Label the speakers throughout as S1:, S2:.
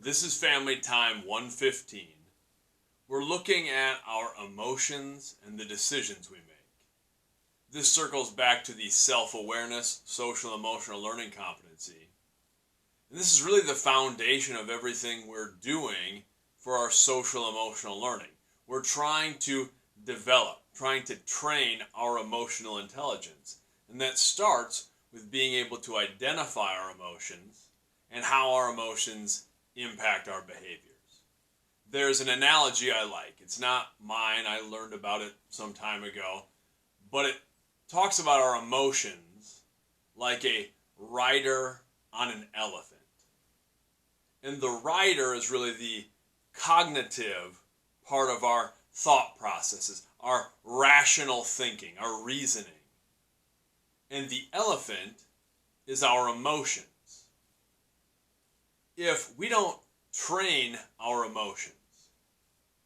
S1: This is Family Time 115. We're looking at our emotions and the decisions we make. This circles back to the self-awareness, social emotional learning competency. And this is really the foundation of everything we're doing for our social emotional learning. We're trying to develop, trying to train our emotional intelligence. And that starts with being able to identify our emotions and how our emotions impact our behaviors. There's an analogy I like. It's not mine. I learned about it some time ago. But it talks about our emotions like a rider on an elephant. And the rider is really the cognitive part of our thought processes, our rational thinking, our reasoning. And the elephant is our emotions. If we don't train our emotions,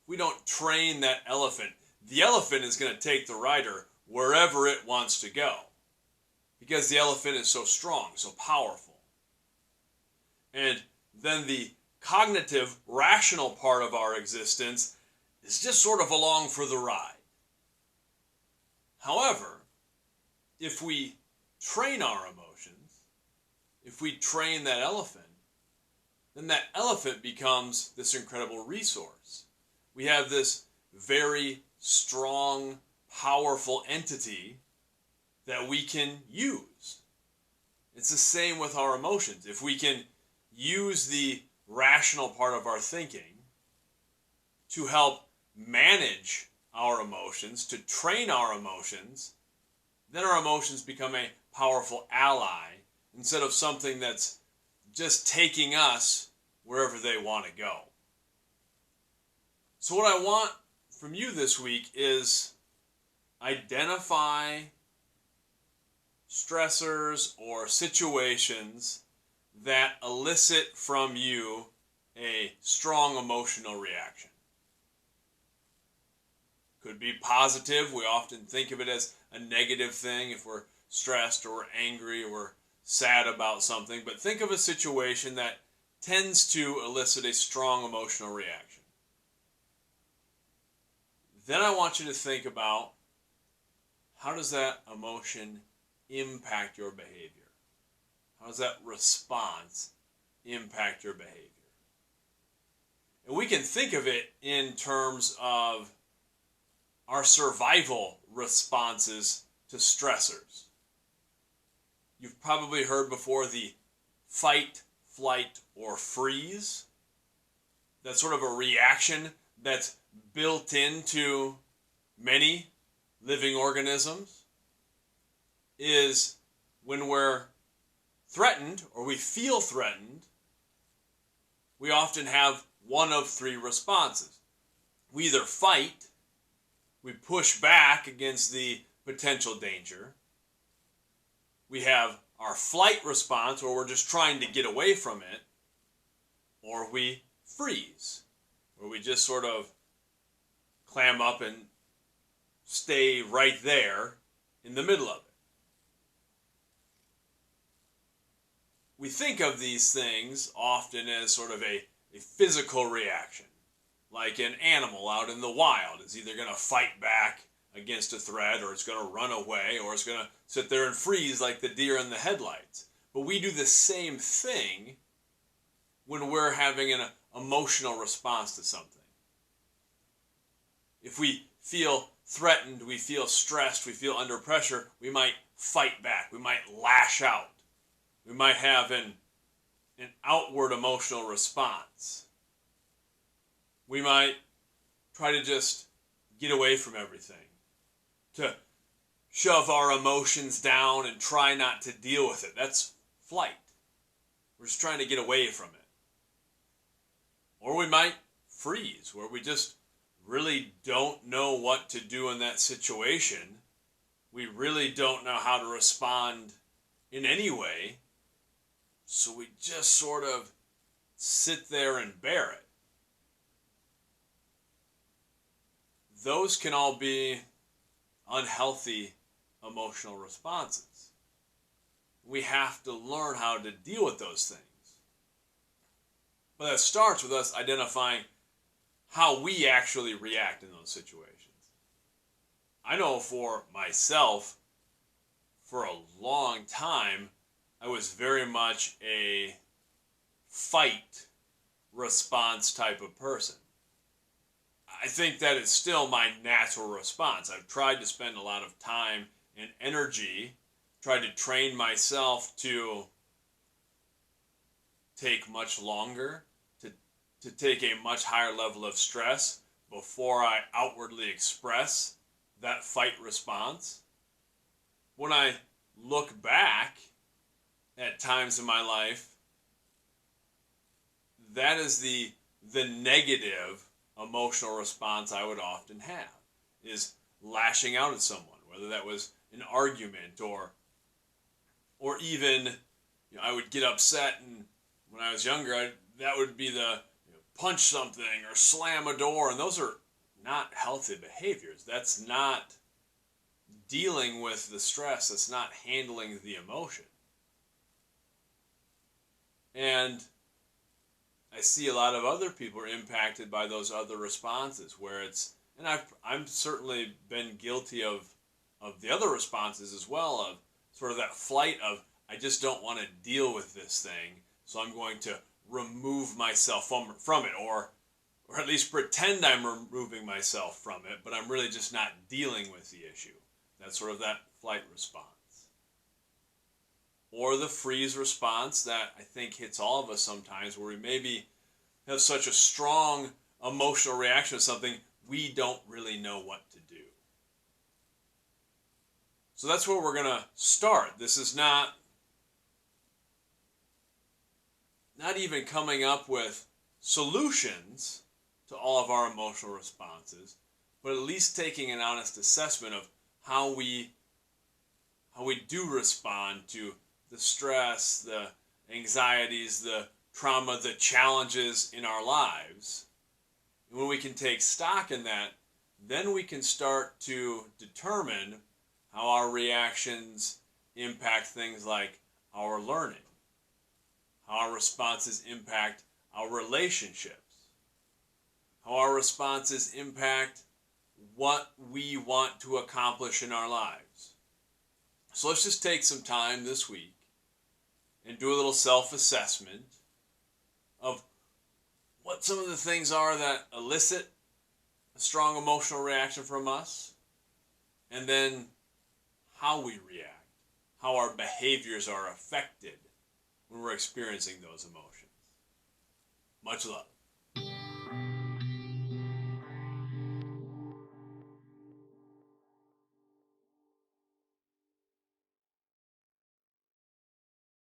S1: if we don't train that elephant, the elephant is going to take the rider wherever it wants to go. Because the elephant is so strong, so powerful. And then the cognitive, rational part of our existence is just sort of along for the ride. However, if we train our emotions, if we train that elephant, then that elephant becomes this incredible resource. We have this very strong, powerful entity that we can use. It's the same with our emotions. If we can use the rational part of our thinking to help manage our emotions, to train our emotions, then our emotions become a powerful ally instead of something that's just taking us wherever they want to go. So what I want from you this week is identify stressors or situations that elicit from you a strong emotional reaction. Could be positive. We often think of it as a negative thing if we're stressed or we're angry or we're sad about something. But think of a situation that tends to elicit a strong emotional reaction. Then I want you to think about, how does that emotion impact your behavior? How does that response impact your behavior? And we can think of it in terms of our survival responses to stressors. You've probably heard before the fight, flight, or freeze. That's sort of a reaction that's built into many living organisms. Is when we're threatened or we feel threatened, we often have one of three responses. We either fight, we push back against the potential danger. We have our flight response where we're just trying to get away from it. Or we freeze, where we just sort of clam up and stay right there in the middle of it. We think of these things often as sort of a physical reaction. Like an animal out in the wild is either going to fight back against a threat, or it's going to run away, or it's going to sit there and freeze like the deer in the headlights. But we do the same thing when we're having an emotional response to something. If we feel threatened, we feel stressed, we feel under pressure, we might fight back, we might lash out. We might have an outward emotional response. We might try to just get away from everything, to shove our emotions down and try not to deal with it. That's flight. We're just trying to get away from it. Or we might freeze, where we just really don't know what to do in that situation. We really don't know how to respond in any way. So we just sort of sit there and bear it. Those can all be unhealthy emotional responses. We have to learn how to deal with those things. But that starts with us identifying how we actually react in those situations. I know for myself, for a long time, I was very much a fight response type of person. I think that is still my natural response. I've tried to spend a lot of time and energy, tried to train myself to take much longer, to take a much higher level of stress before I outwardly express that fight response. When I look back at times in my life, that is the negative emotional response I would often have, is lashing out at someone, whether that was an argument or even, I would get upset, and when I was younger, that would be the punch something or slam a door, and those are not healthy behaviors. That's not dealing with the stress. That's not handling the emotion. And I see a lot of other people are impacted by those other responses where it's, and I'm certainly been guilty of the other responses as well, of sort of that flight of, I just don't want to deal with this thing, so I'm going to remove myself from it, or at least pretend I'm removing myself from it, but I'm really just not dealing with the issue. That's sort of that flight response. Or the freeze response that I think hits all of us sometimes, where we maybe have such a strong emotional reaction to something, we don't really know what to do. So that's where we're going to start. This is not even coming up with solutions to all of our emotional responses, but at least taking an honest assessment of how we do respond to the stress, the anxieties, the trauma, the challenges in our lives. And when we can take stock in that, then we can start to determine how our reactions impact things like our learning, how our responses impact our relationships, how our responses impact what we want to accomplish in our lives. So let's just take some time this week and do a little self-assessment of what some of the things are that elicit a strong emotional reaction from us, and then how we react, how our behaviors are affected when we're experiencing those emotions. Much love.